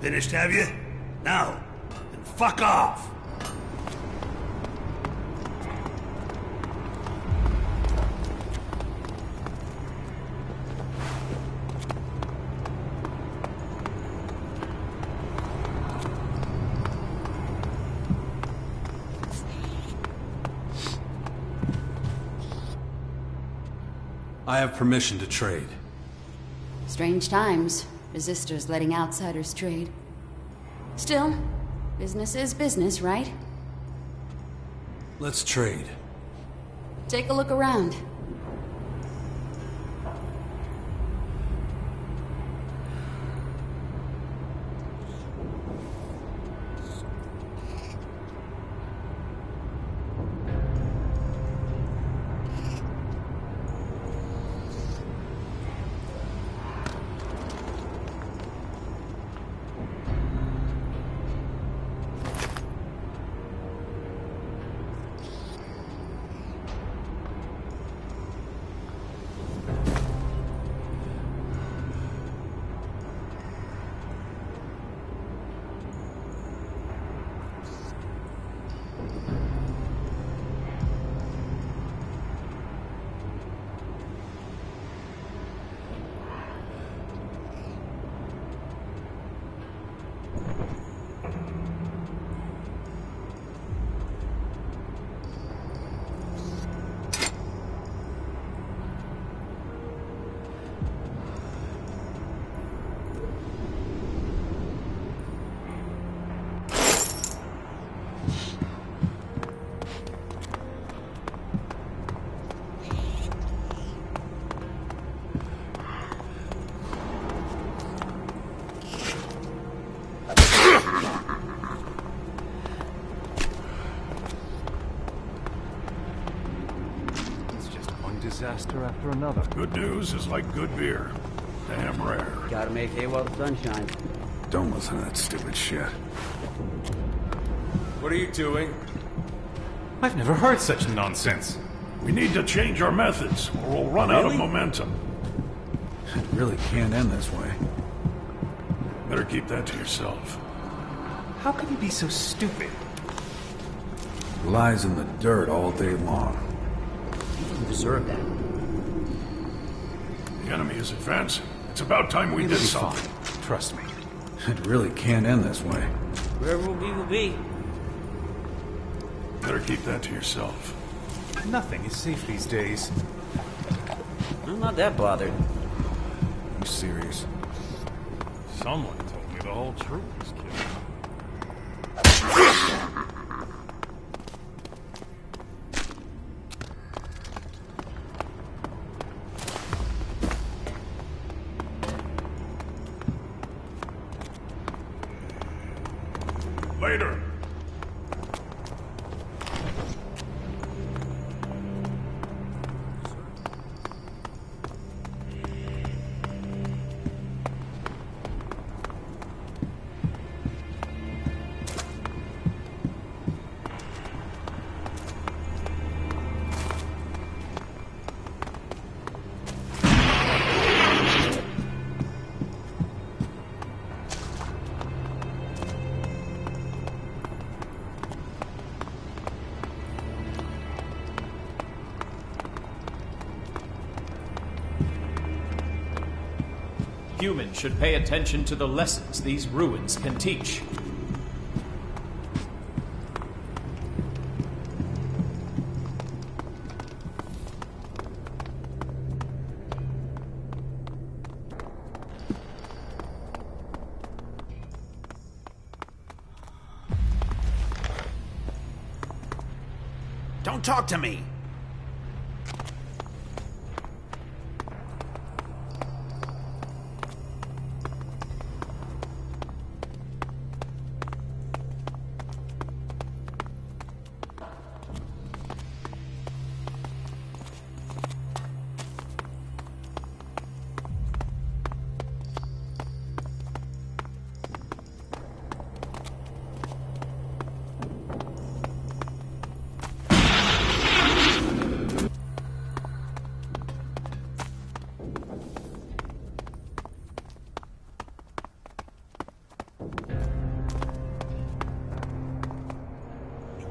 Finished, have you? Now, then fuck off! I have permission to trade. Strange times. Resistors letting outsiders trade. Still, business is business, right? Let's trade. Take a look around. Disaster after another. Good news is like good beer. Damn rare. Gotta make hay while the sun shines. Don't listen to that stupid shit. What are you doing? I've never heard such nonsense. We need to change our methods, or we'll run out of momentum. It really can't end this way. Better keep that to yourself. How can you be so stupid? He lies in the dirt all day long. You deserve that. The enemy is advancing. It's about time we It'll did be something. fine. Trust me. It really can't end this way. Wherever will be. Better keep that to yourself. Nothing is safe these days. I'm not that bothered. You serious? Someone told me the whole truth was killed. Later. Humans should pay attention to the lessons these ruins can teach. Don't talk to me!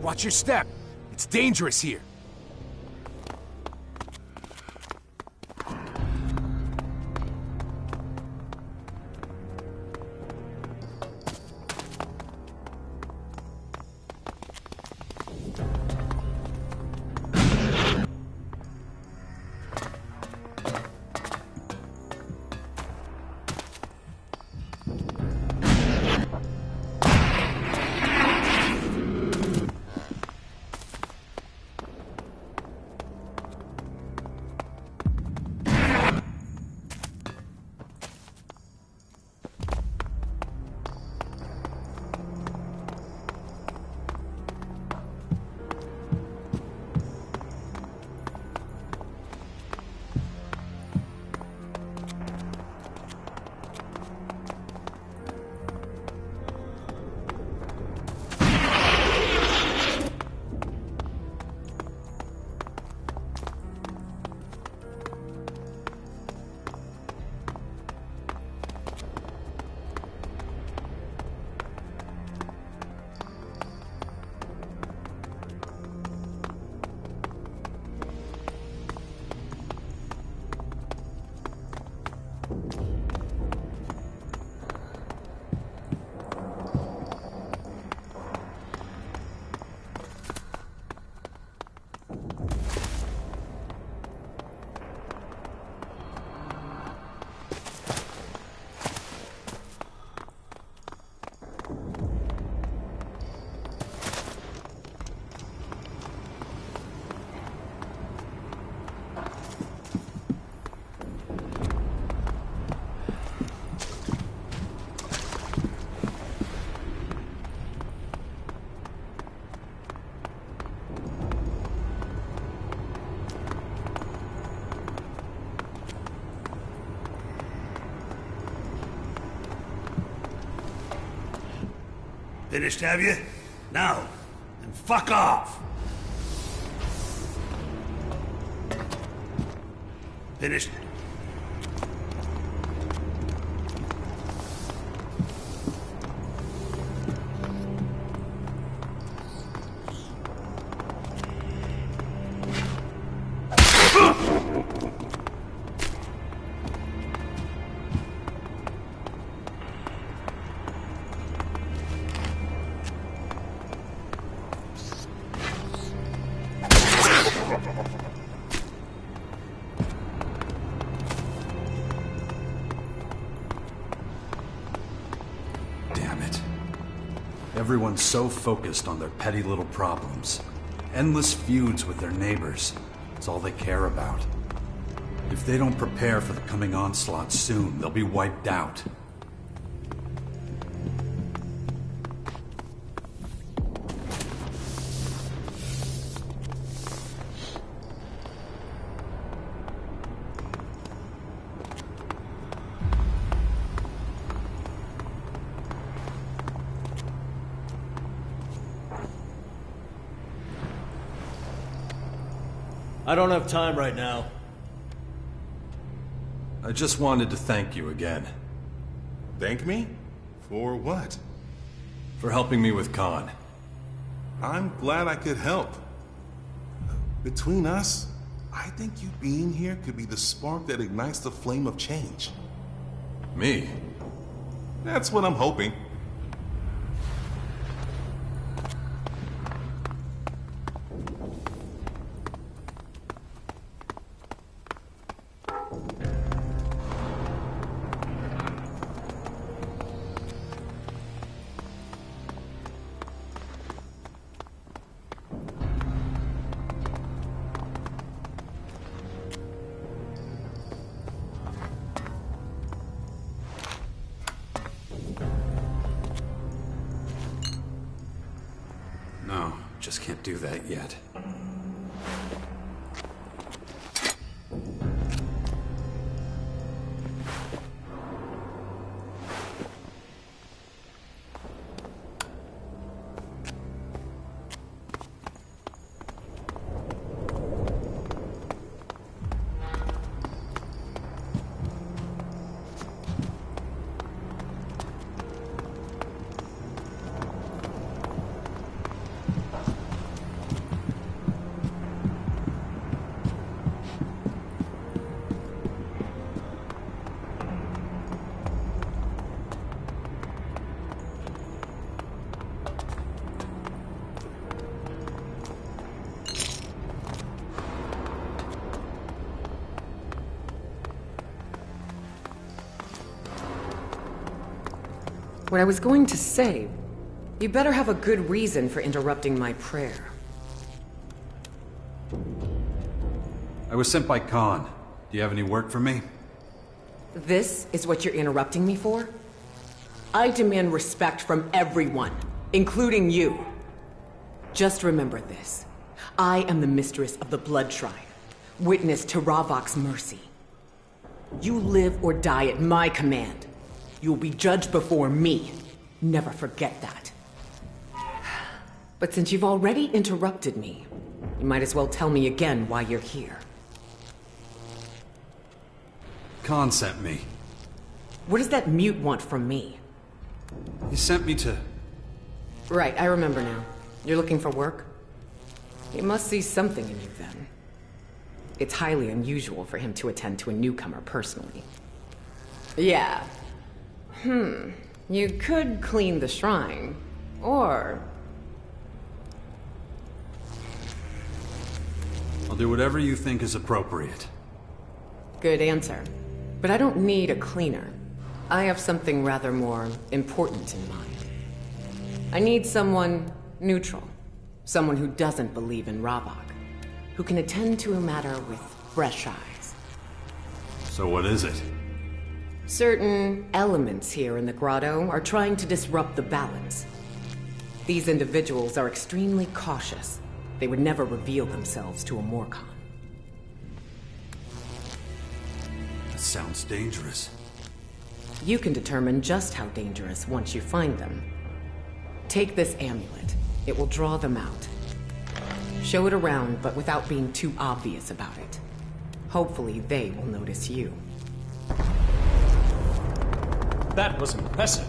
Watch your step. It's dangerous here. Finished, have you? Now, then fuck off! Finished? Everyone's so focused on their petty little problems. Endless feuds with their neighbors. It's all they care about. If they don't prepare for the coming onslaught soon, they'll be wiped out. I don't have time right now. I just wanted to thank you again. Thank me? For what? For helping me with Khan. I'm glad I could help. Between us, I think you being here could be the spark that ignites the flame of change. Me? That's what I'm hoping. No, just can't do that yet. What I was going to say, you better have a good reason for interrupting my prayer. I was sent by Khan. Do you have any work for me? This is what you're interrupting me for? I demand respect from everyone, including you. Just remember this. I am the mistress of the Blood Tribe, witness to Ravok's mercy. You live or die at my command. You'll be judged before me. Never forget that. But since you've already interrupted me, you might as well tell me again why you're here. Khan sent me. What does that mute want from me? He sent me to... Right, I remember now. You're looking for work? He must see something in you then. It's highly unusual for him to attend to a newcomer personally. Yeah. You could clean the shrine, or... I'll do whatever you think is appropriate. Good answer. But I don't need a cleaner. I have something rather more important in mind. I need someone neutral. Someone who doesn't believe in Ravok. Who can attend to a matter with fresh eyes. So what is it? Certain elements here in the grotto are trying to disrupt the balance. These individuals are extremely cautious. They would never reveal themselves to a Morcon. That sounds dangerous. You can determine just how dangerous once you find them. Take this amulet. It will draw them out. Show it around, but without being too obvious about it. Hopefully they will notice you. That was impressive.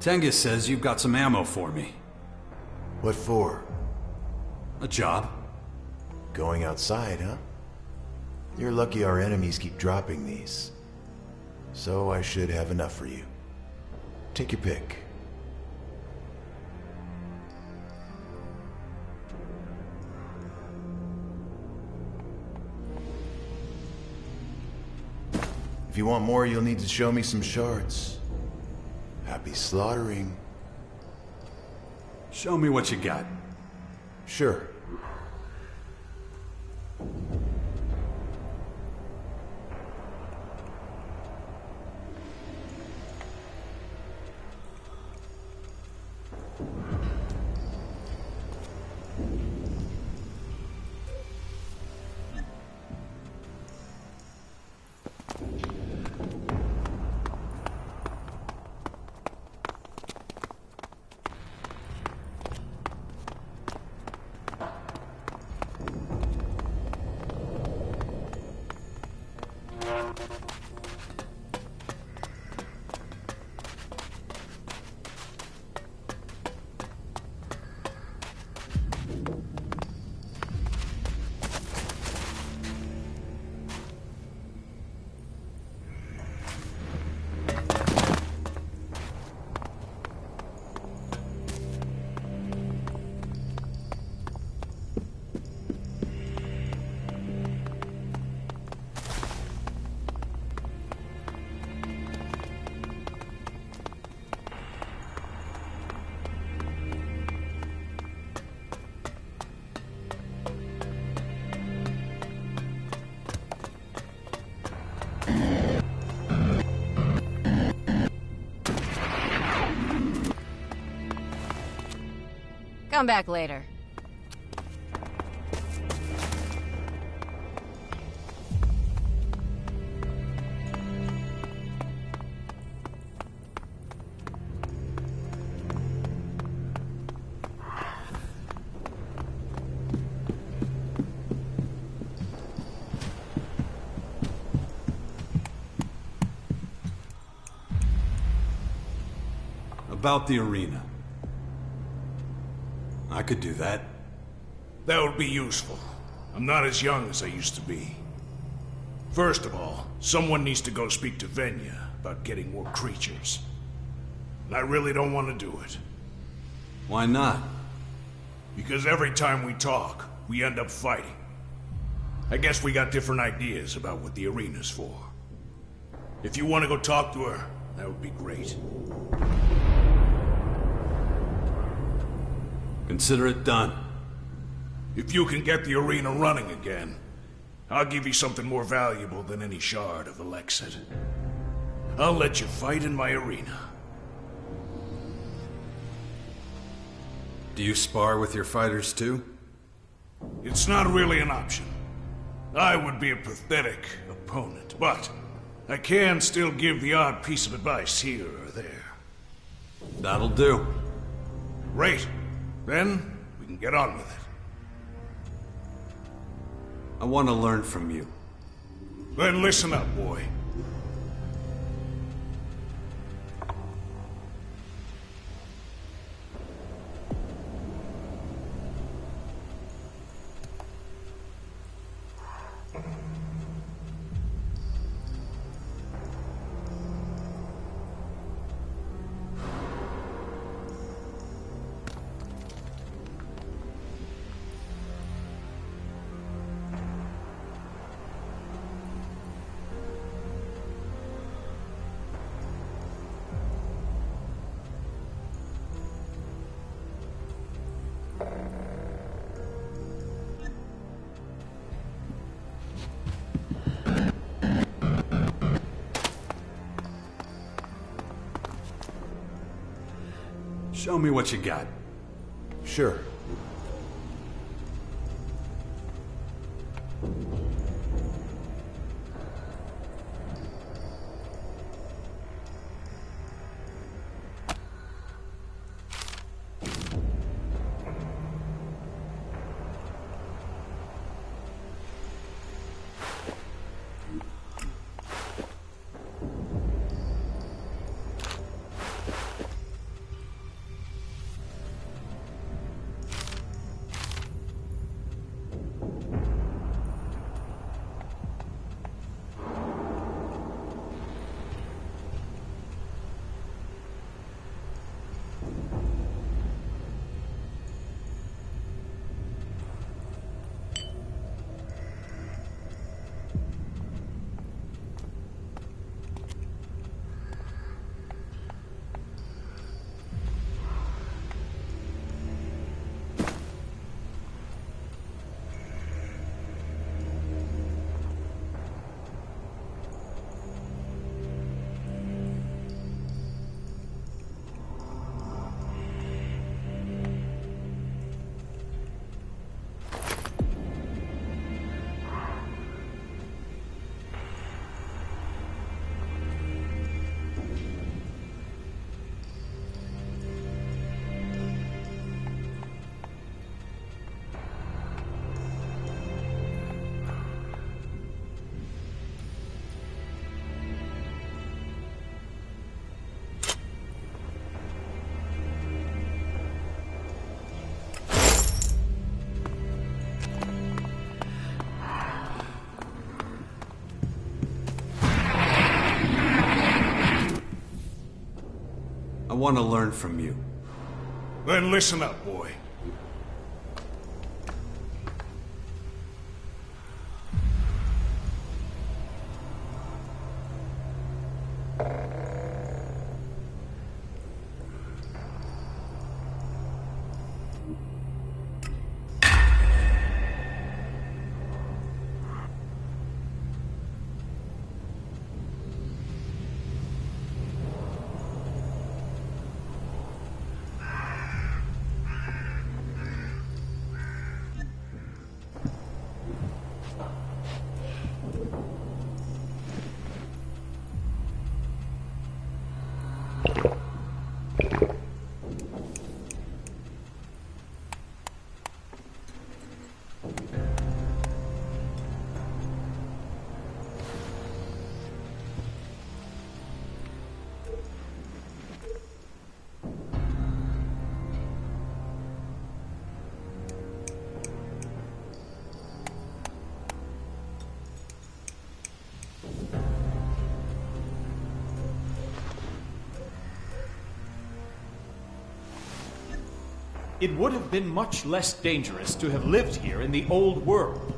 Tengus says you've got some ammo for me. What for? A job. Going outside, huh? You're lucky our enemies keep dropping these. So I should have enough for you. Take your pick. If you want more, you'll need to show me some shards. Happy slaughtering. Show me what you got. Sure. come back later. About the arena. I could do that. That would be useful. I'm not as young as I used to be. First of all, someone needs to go speak to Venya about getting more creatures. And I really don't want to do it. Why not? Because every time we talk, we end up fighting. I guess we got different ideas about what the arena's for. If you want to go talk to her, that would be great. Consider it done. If you can get the arena running again, I'll give you something more valuable than any shard of Elexit. I'll let you fight in my arena. Do you spar with your fighters too? It's not really an option. I would be a pathetic opponent, but I can still give the odd piece of advice here or there. That'll do. Great. Then, we can get on with it. I want to learn from you. Then listen up, boy. Show me what you got. Sure. I want to learn from you. Then listen up, boy. it would have been much less dangerous to have lived here in the old world.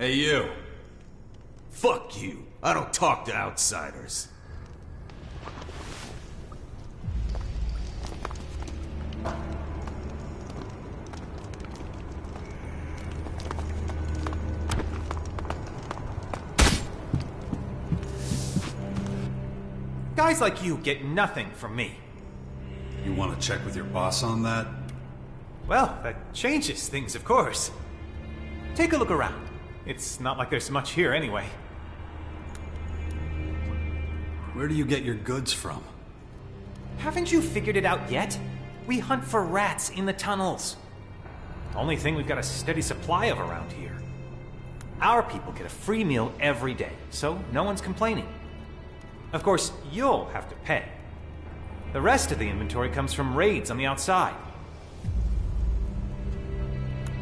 Hey, you. Fuck you. I don't talk to outsiders. Guys like you get nothing from me. You want to check with your boss on that? Well, that changes things, of course. Take a look around. It's not like there's much here anyway. Where do you get your goods from? Haven't you figured it out yet? We hunt for rats in the tunnels. Only thing we've got a steady supply of around here. Our people get a free meal every day, so no one's complaining. Of course, you'll have to pay. The rest of the inventory comes from raids on the outside.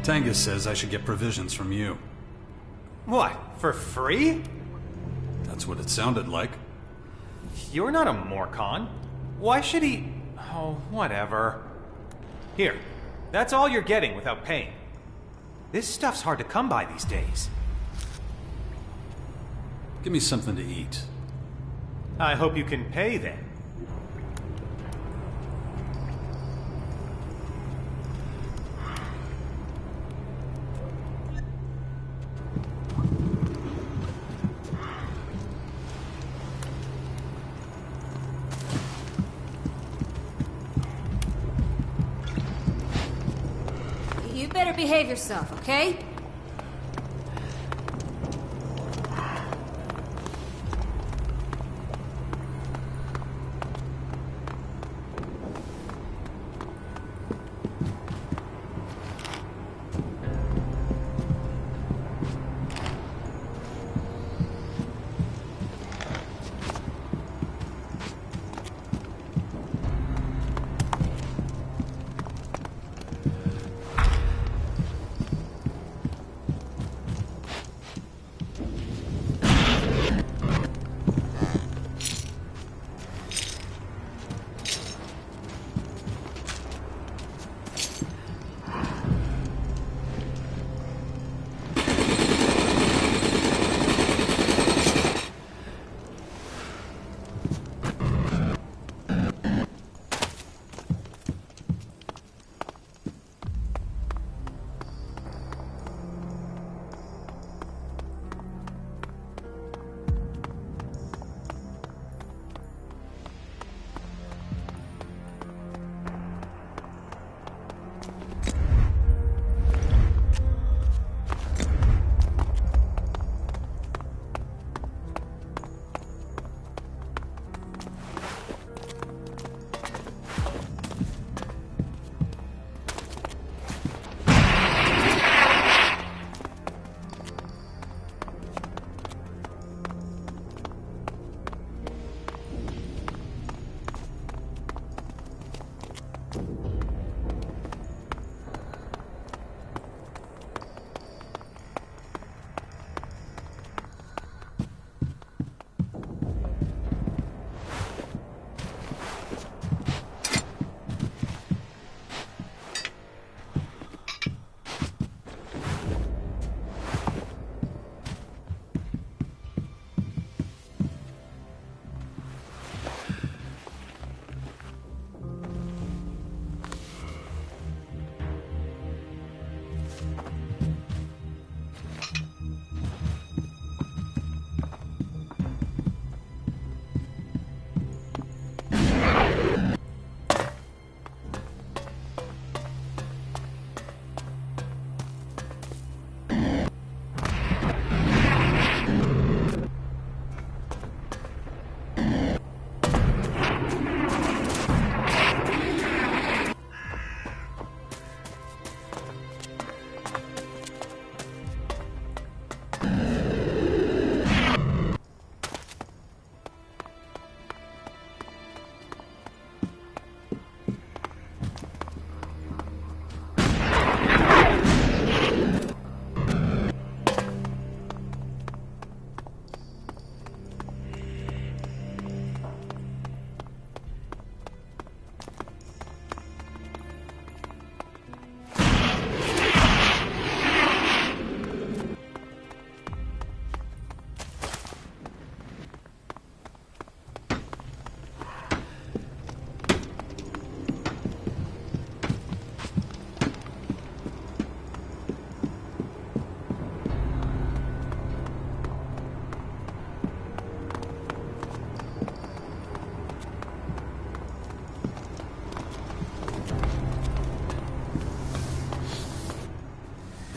Tengus says I should get provisions from you. What, for free? That's what it sounded like. You're not a Morcon. Why should he... Oh, whatever. Here, that's all you're getting without paying. This stuff's hard to come by these days. Give me something to eat. I hope you can pay then. You better behave yourself, okay?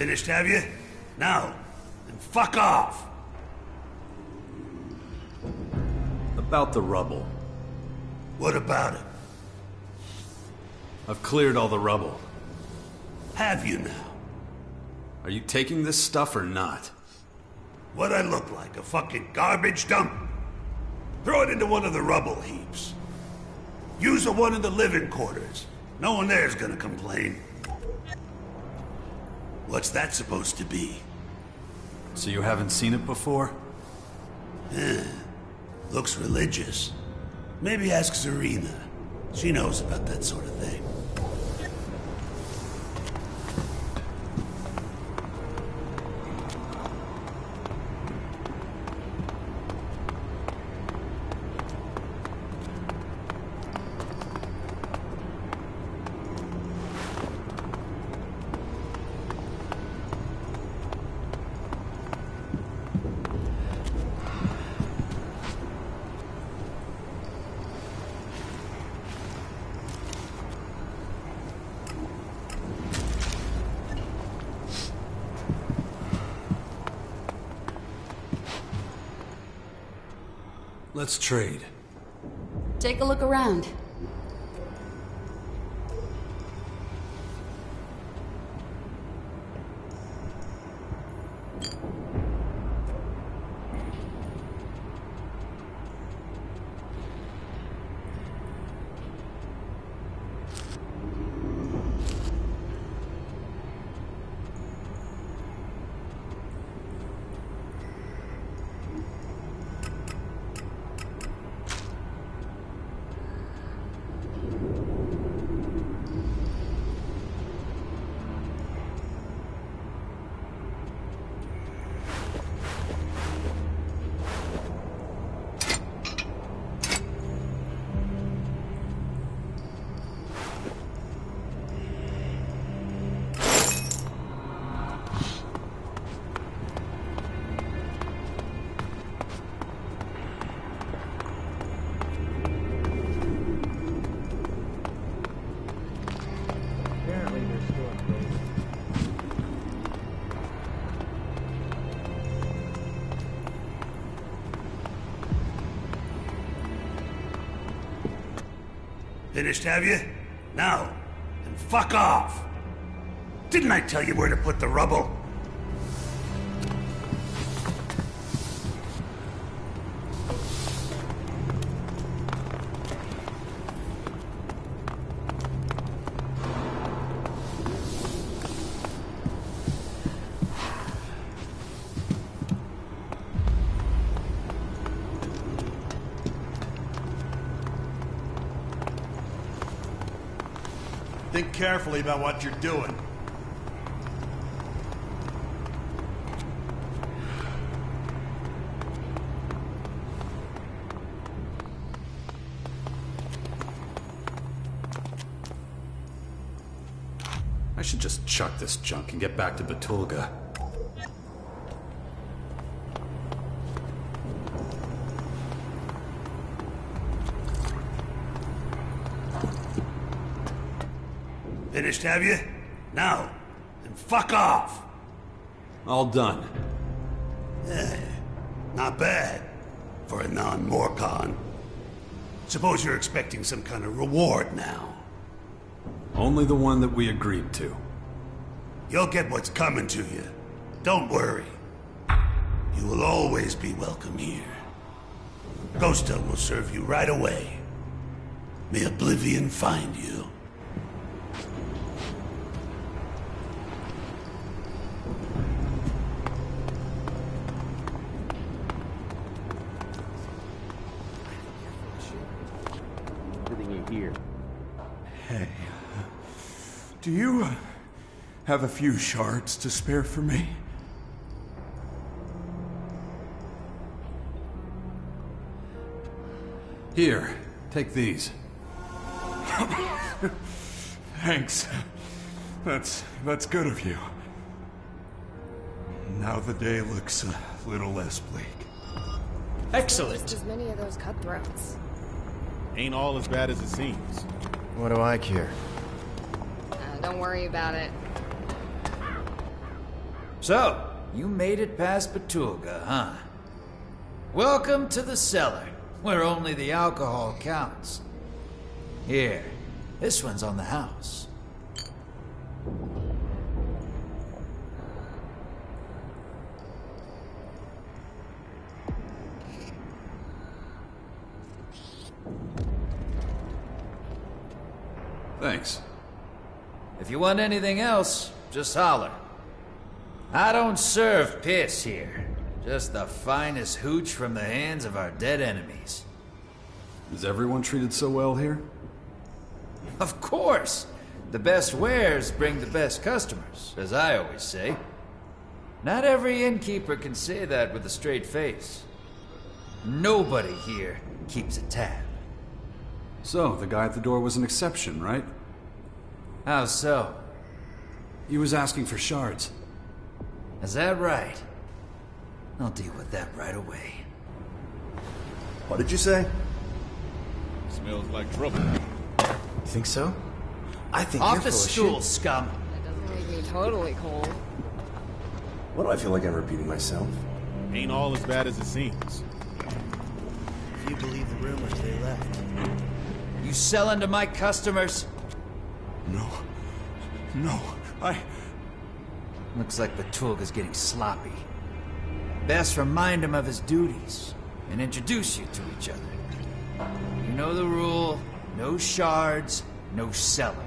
Finished, have you? Now, then fuck off! About the rubble. What about it? I've cleared all the rubble. Have you now? Are you taking this stuff or not? What I look like, a fucking garbage dump? Throw it into one of the rubble heaps. Use the one in the living quarters. No one there's gonna complain. What's that supposed to be? So you haven't seen it before? Looks religious. Maybe ask Zarina. She knows about that sort of thing. Let's trade. Take a look around. Finished, have you? Now, then fuck off! Didn't I tell you where to put the rubble? Think carefully about what you're doing. I should just chuck this junk and get back to Batulga. Finished, have you? Now, then fuck off! All done. Not bad for a non-Morcon. Suppose you're expecting some kind of reward now. Only the one that we agreed to. You'll get what's coming to you. Don't worry. You will always be welcome here. Ghosta will serve you right away. May Oblivion find you. Hey, do you have a few shards to spare for me? Here, take these. Thanks. That's good of you. Now the day looks a little less bleak. Excellent. Just as many of those cutthroats. Ain't all as bad as it seems. What do I care? Don't worry about it. So, you made it past Betulga, huh? Welcome to the cellar, where only the alcohol counts. Here, this one's on the house. Thanks. If you want anything else, just holler. I don't serve piss here. Just the finest hooch from the hands of our dead enemies. Is everyone treated so well here? Of course! The best wares bring the best customers, as I always say. Not every innkeeper can say that with a straight face. Nobody here keeps a tab. So, the guy at the door was an exception, right? How so? He was asking for shards. Is that right? I'll deal with that right away. What did you say? Smells like trouble. Think so? I think Off you're the full of stool, shit. scum! That doesn't make me totally cold. What do I feel like I'm repeating myself? Ain't all as bad as it seems. If you believe the rumors, they left. You selling to my customers? No, Looks like Betulga's getting sloppy. Best remind him of his duties and introduce you to each other. You know the rule: no shards, no cellar.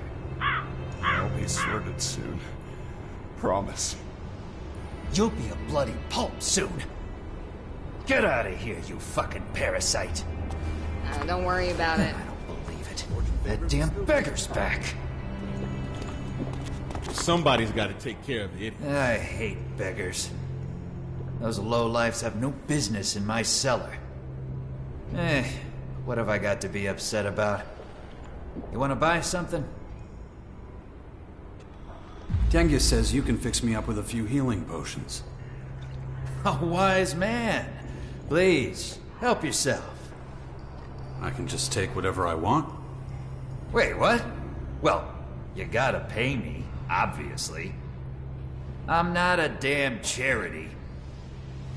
I'll be sorted soon. Promise. You'll be a bloody pulp soon. Get out of here, you fucking parasite. Don't worry about it. I don't believe it. That damn beggar's back. Somebody's got to take care of the idiot. I hate beggars. Those lowlifes have no business in my cellar. What have I got to be upset about? You want to buy something? Tengus says you can fix me up with a few healing potions. A wise man. Please, help yourself. I can just take whatever I want? Wait, what? Well, you gotta pay me, obviously. I'm not a damn charity.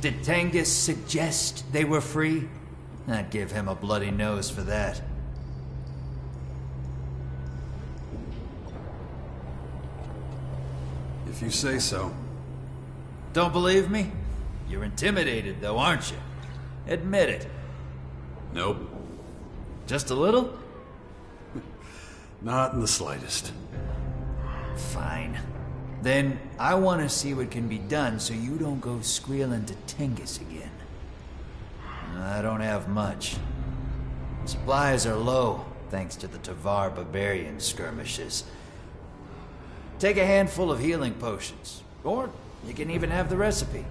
Did Tengus suggest they were free? I'd give him a bloody nose for that. If you say so. Don't believe me? You're intimidated, though, aren't you? Admit it. Nope. Just a little? Not in the slightest. Fine. Then I want to see what can be done so you don't go squealing to Tengus again. I don't have much. Supplies are low, thanks to the Tavar barbarian skirmishes. Take a handful of healing potions, or you can even have the recipe.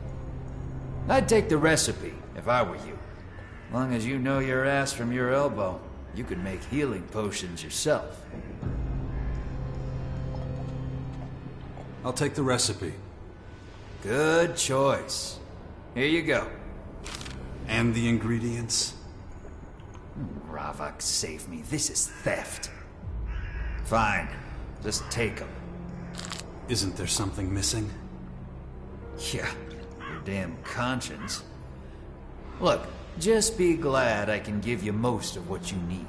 I'd take the recipe, if I were you. As long as you know your ass from your elbow, you could make healing potions yourself. I'll take the recipe. Good choice. Here you go. And the ingredients? Ravak, save me. This is theft. Fine. Just take them. Isn't there something missing? Yeah, your damn conscience. Look, just be glad I can give you most of what you need.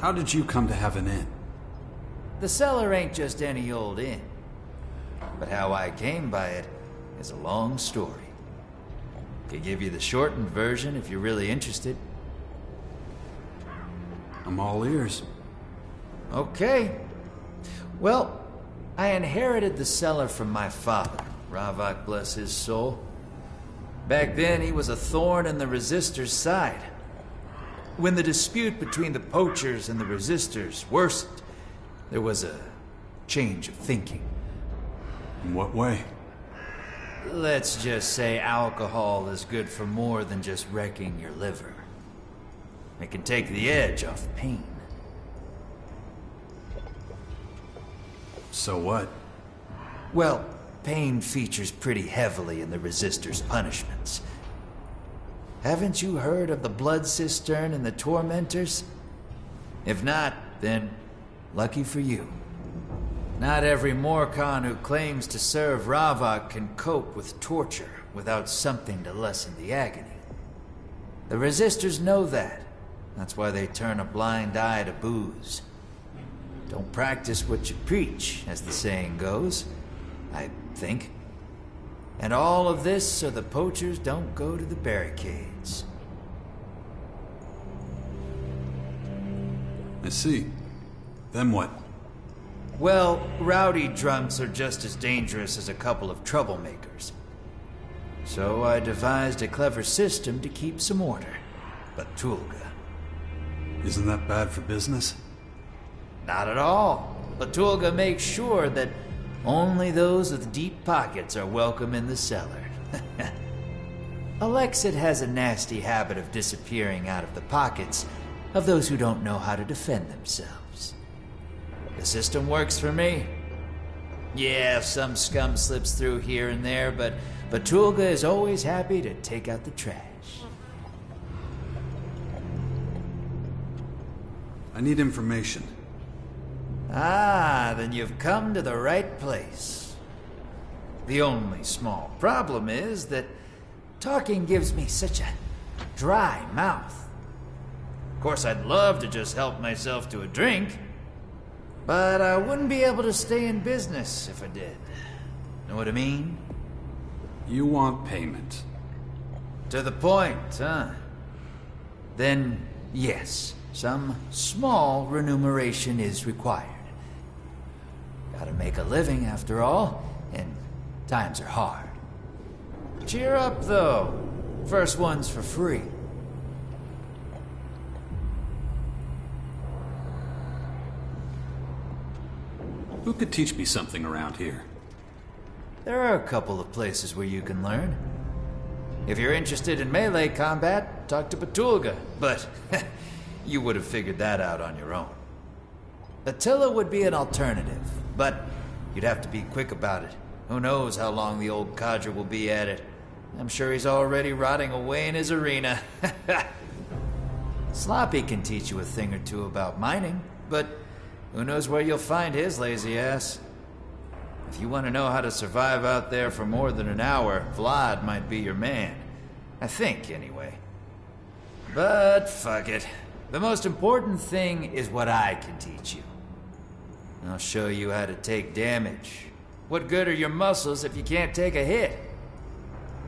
How did you come to have an inn? The cellar ain't just any old inn. But how I came by it is a long story. Could give you the shortened version if you're really interested. I'm all ears. Okay. Well, I inherited the cellar from my father, Ravak bless his soul. Back then, he was a thorn in the Resistors' side. When the dispute between the poachers and the Resistors worsened, there was a change of thinking. In what way? Let's just say alcohol is good for more than just wrecking your liver. It can take the edge off pain. So what? Well, pain features pretty heavily in the Resistors' punishments. Haven't you heard of the Blood Cistern and the Tormentors? If not, then Lucky for you. Not every Morcon who claims to serve Ravok can cope with torture without something to lessen the agony. The Resistors know that. That's why they turn a blind eye to booze. Don't practice what you preach, as the saying goes, I think. And all of this so the poachers don't go to the barricades. I see. Then what? Well, rowdy drunks are just as dangerous as a couple of troublemakers. So I devised a clever system to keep some order. Batulga. Isn't that bad for business? Not at all. Batulga makes sure that only those with deep pockets are welcome in the cellar. Elex has a nasty habit of disappearing out of the pockets of those who don't know how to defend themselves. The system works for me. Yeah, some scum slips through here and there, but Batulga is always happy to take out the trash. I need information. Ah, then you've come to the right place. The only small problem is that talking gives me such a dry mouth. Of course, I'd love to just help myself to a drink, but I wouldn't be able to stay in business if I did. Know what I mean? You want payment. To the point, huh? Then, yes, some small remuneration is required. Gotta make a living after all, and times are hard. Cheer up, though. First one's for free. Who could teach me something around here? There are a couple of places where you can learn. If you're interested in melee combat, talk to Batulga, but you would have figured that out on your own. Attila would be an alternative, but you'd have to be quick about it. Who knows how long the old codger will be at it. I'm sure he's already rotting away in his arena. Sloppy can teach you a thing or two about mining, but who knows where you'll find his lazy ass. If you want to know how to survive out there for more than an hour, Vlad might be your man. I think, anyway. But fuck it. The most important thing is what I can teach you. I'll show you how to take damage. What good are your muscles if you can't take a hit?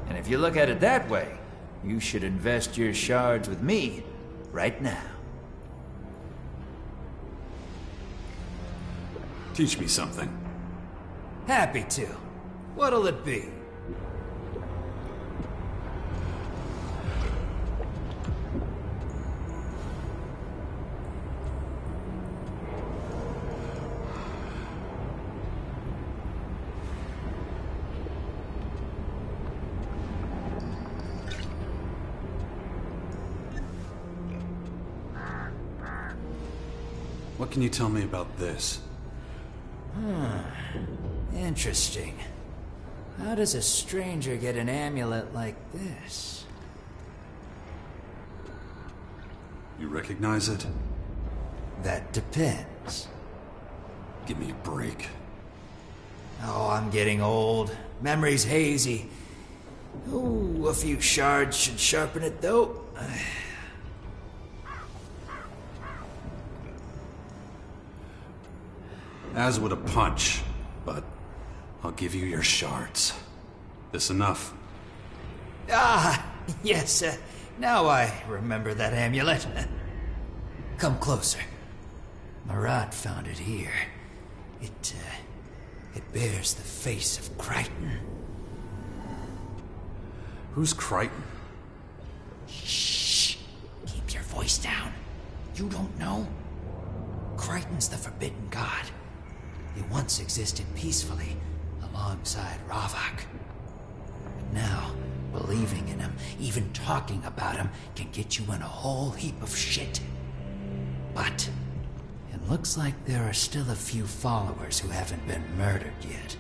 And if you look at it that way, you should invest your shards with me right now. Teach me something. Happy to. What'll it be? What can you tell me about this? Interesting. How does a stranger get an amulet like this? You recognize it? That depends. Give me a break. Oh, I'm getting old. Memory's hazy. Ooh, a few shards should sharpen it, though. As would a punch, but I'll give you your shards. This enough? Ah, yes, now I remember that amulet. Come closer. Marat found it here. It bears the face of Crichton. Who's Crichton? Shh! Keep your voice down. You don't know? Crichton's the Forbidden God. He once existed peacefully alongside Ravok. But now, believing in him, even talking about him, can get you in a whole heap of shit. But it looks like there are still a few followers who haven't been murdered yet.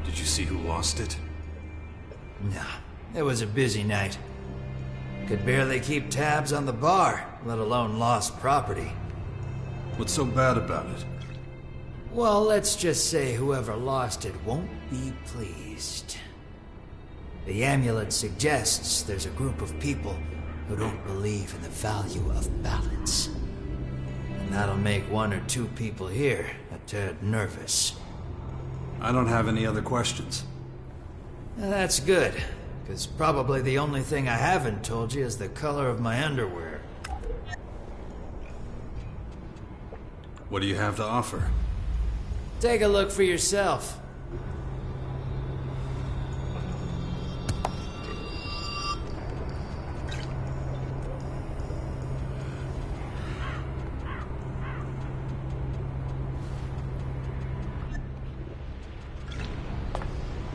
Did you see who lost it? No, it was a busy night. Could barely keep tabs on the bar, let alone lost property. What's so bad about it? Well, let's just say whoever lost it won't be pleased. The amulet suggests there's a group of people who don't believe in the value of balance. And that'll make one or two people here a tad nervous. I don't have any other questions. That's good, because probably the only thing I haven't told you is the color of my underwear. What do you have to offer? Take a look for yourself.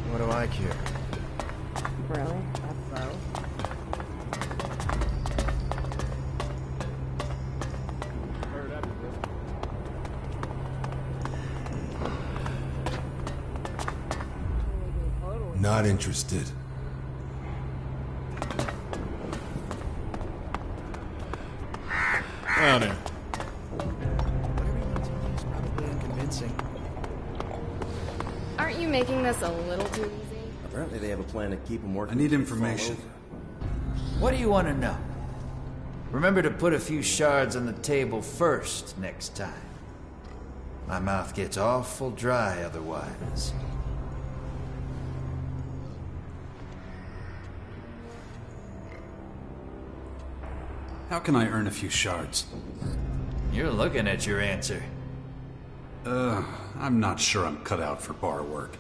What do I care? Really? That's so? Not interested. Well then. Probably unconvincing. Aren't you making this a little too easy? Apparently they have a plan to keep them working. I need to information. fall What do you want to know? Remember to put a few shards on the table first next time. My mouth gets awful dry otherwise. How can I earn a few shards? You're looking at your answer. I'm not sure I'm cut out for bar work.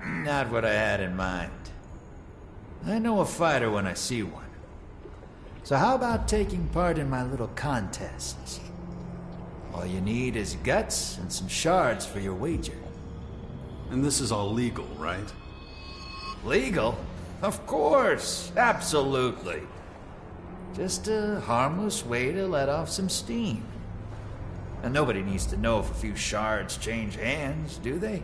Not what I had in mind. I know a fighter when I see one. So how about taking part in my little contests? All you need is guts and some shards for your wager. And this is all legal, right? Legal? Of course, absolutely. Just a harmless way to let off some steam. And nobody needs to know if a few shards change hands, do they?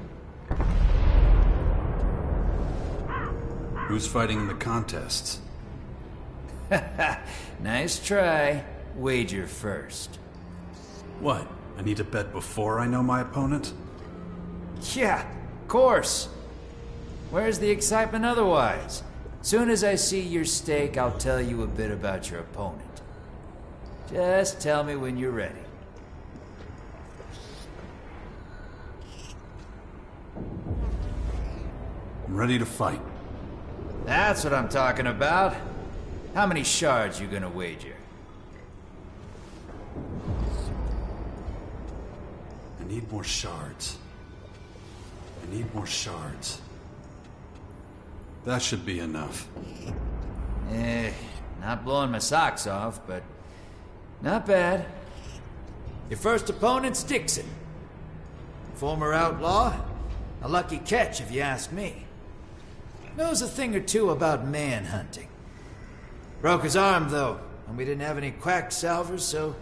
Who's fighting in the contests? Nice try. Wager first. What? I need to bet before I know my opponent? Yeah, of course. Where's the excitement otherwise? Soon as I see your stake, I'll tell you a bit about your opponent. Just tell me when you're ready. I'm ready to fight. That's what I'm talking about. How many shards you gonna wager? I need more shards. I need more shards. That should be enough. Not blowing my socks off, but not bad. Your first opponent's Dixon. Former outlaw, a lucky catch if you ask me. Knows a thing or two about manhunting. Broke his arm, though, and we didn't have any quack salvers, so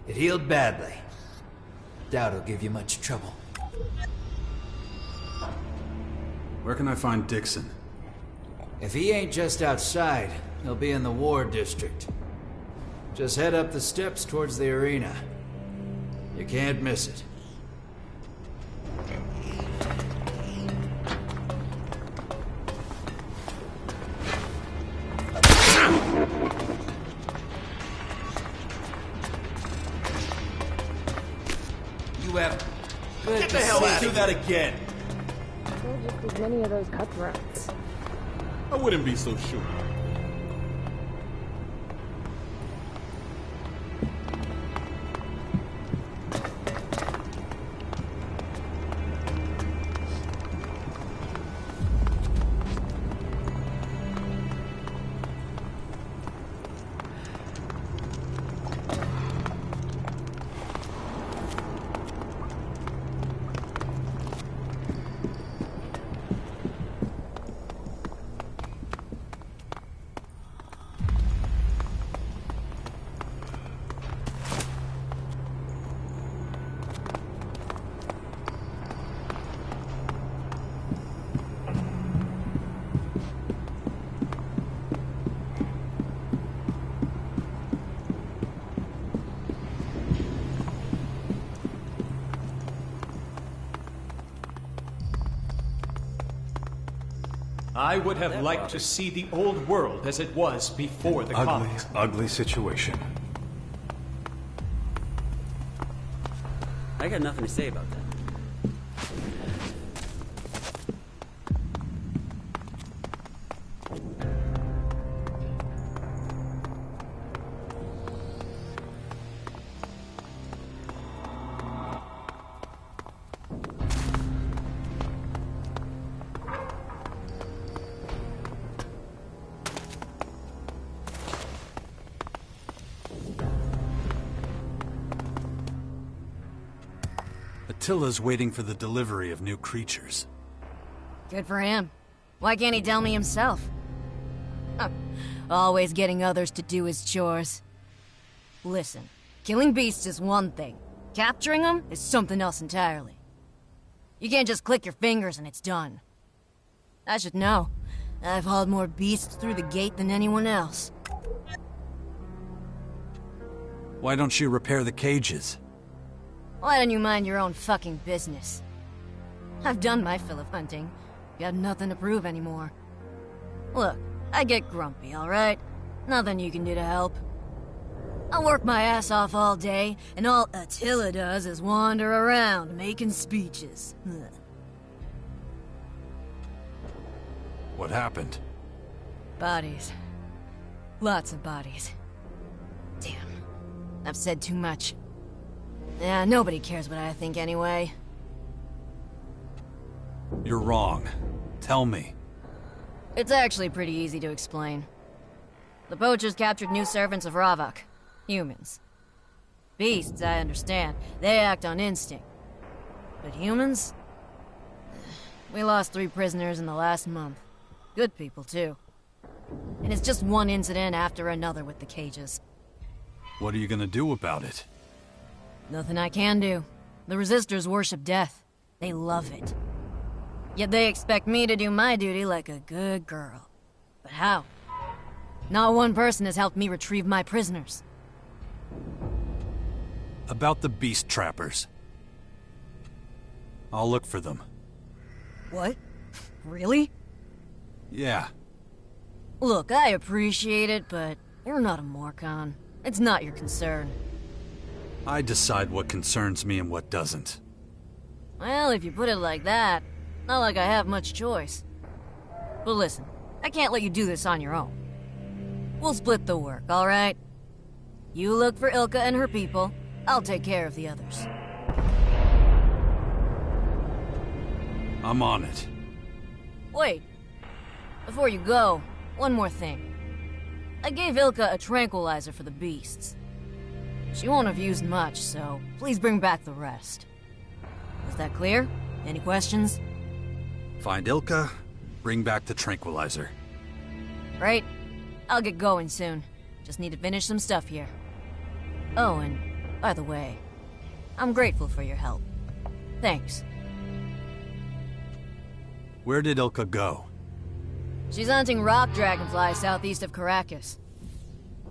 it healed badly. Doubt he'll give you much trouble. Where can I find Dixon? If he ain't just outside, he'll be in the War District. Just head up the steps towards the arena. You can't miss it. You have good Get the hell out! Do that again! Still just as many of those cutthroats. I wouldn't be so sure. I would have liked to see the old world as it was before the colonies. Ugly situation. I got nothing to say about that. Attila's waiting for the delivery of new creatures. Good for him. Why can't he tell me himself? Huh. Always getting others to do his chores. Listen, killing beasts is one thing. Capturing them is something else entirely. You can't just click your fingers and it's done. I should know. I've hauled more beasts through the gate than anyone else. Why don't you repair the cages? Why don't you mind your own fucking business? I've done my fill of hunting. Got nothing to prove anymore. Look, I get grumpy, alright? Nothing you can do to help. I work my ass off all day, and all Attila does is wander around, making speeches. What happened? Bodies. Lots of bodies. Damn. I've said too much. Yeah, nobody cares what I think anyway. You're wrong. Tell me. It's actually pretty easy to explain. The poachers captured new servants of Ravak. Humans. Beasts, I understand. They act on instinct. But humans? We lost 3 prisoners in the last month. Good people, too. And it's just one incident after another with the cages. What are you gonna do about it? Nothing I can do. The Resistors worship death. They love it. Yet they expect me to do my duty like a good girl. But how? Not one person has helped me retrieve my prisoners. About the beast trappers. I'll look for them. What? Really? Yeah. Look, I appreciate it, but you're not a Morcon. It's not your concern. I decide what concerns me and what doesn't. Well, if you put it like that, not like I have much choice. But listen, I can't let you do this on your own. We'll split the work, alright? You look for Ilka and her people, I'll take care of the others. I'm on it. Wait. Before you go, one more thing. I gave Ilka a tranquilizer for the beasts. She won't have used much, so please bring back the rest. Is that clear? Any questions? Find Ilka, bring back the tranquilizer. Right. I'll get going soon. Just need to finish some stuff here. Oh, and by the way, I'm grateful for your help. Thanks. Where did Ilka go? She's hunting rock dragonflies southeast of Caracas.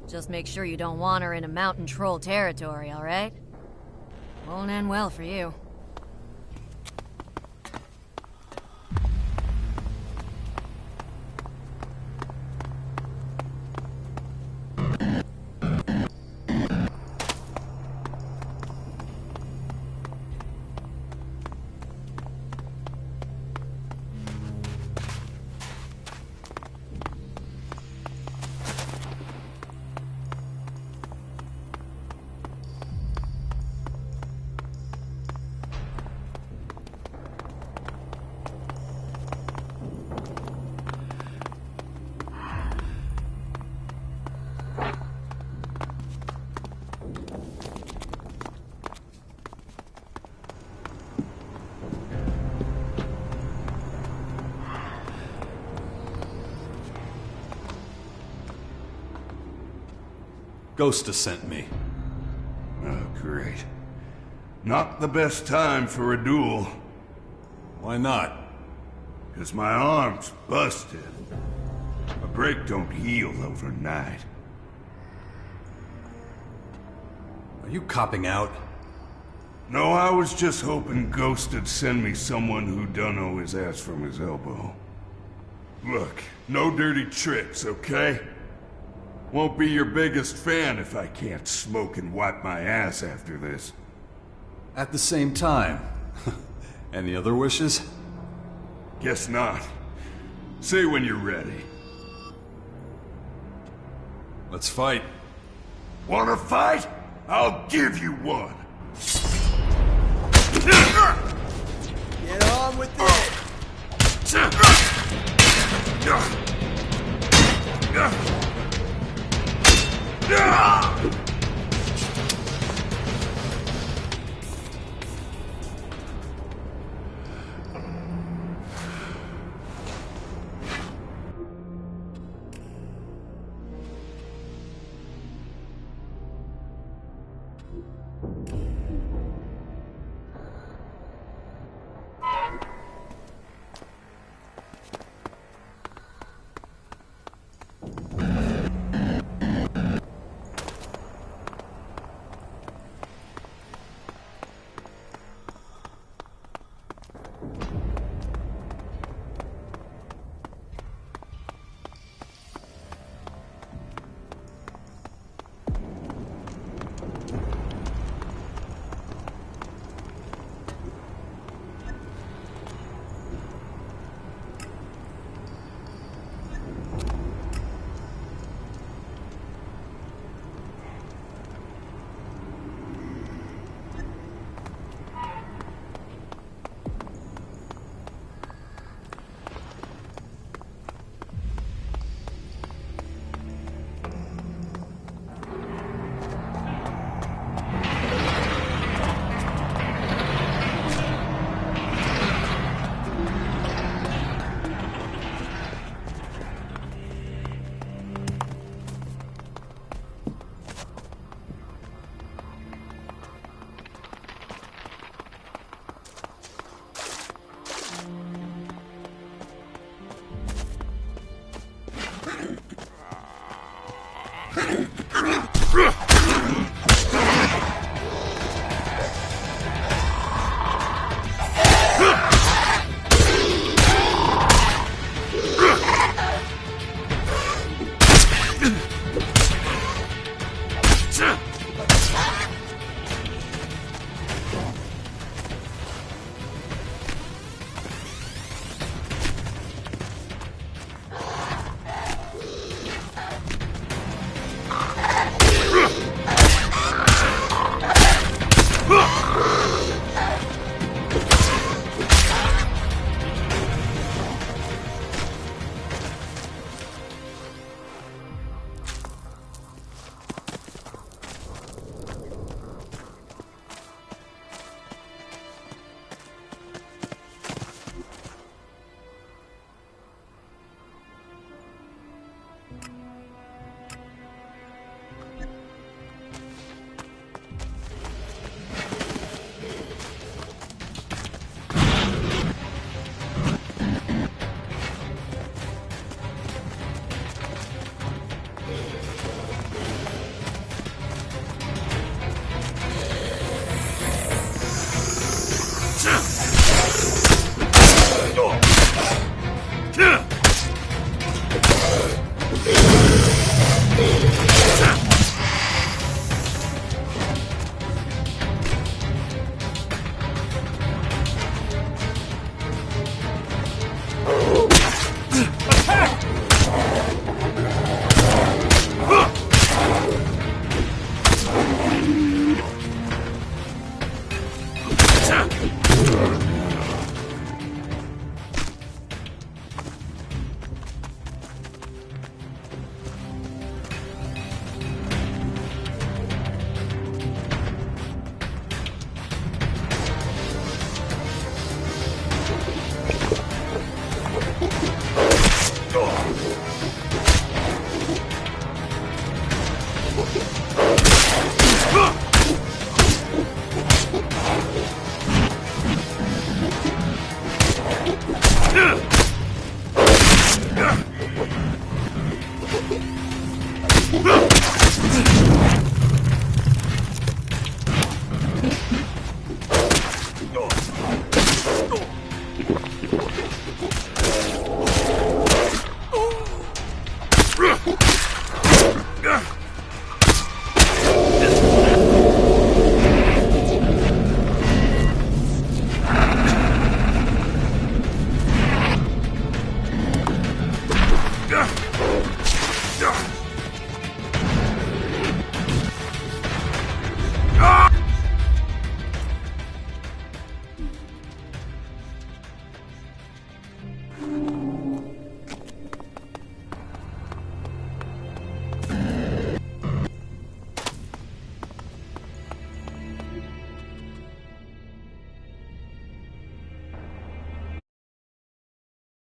Just make sure you don't want her in a mountain troll territory, alright? Won't end well for you. Ghosta sent me. Oh, great. Not the best time for a duel. Why not? 'Cause my arm's busted. A break don't heal overnight. Are you copping out? No, I was just hoping Ghost'd send me someone who don't know his ass from his elbow. Look, no dirty tricks, okay? Won't be your biggest fan if I can't smoke and wipe my ass after this. At the same time. Any other wishes? Guess not. Say when you're ready. Let's fight. Wanna fight? I'll give you one. Get on with it!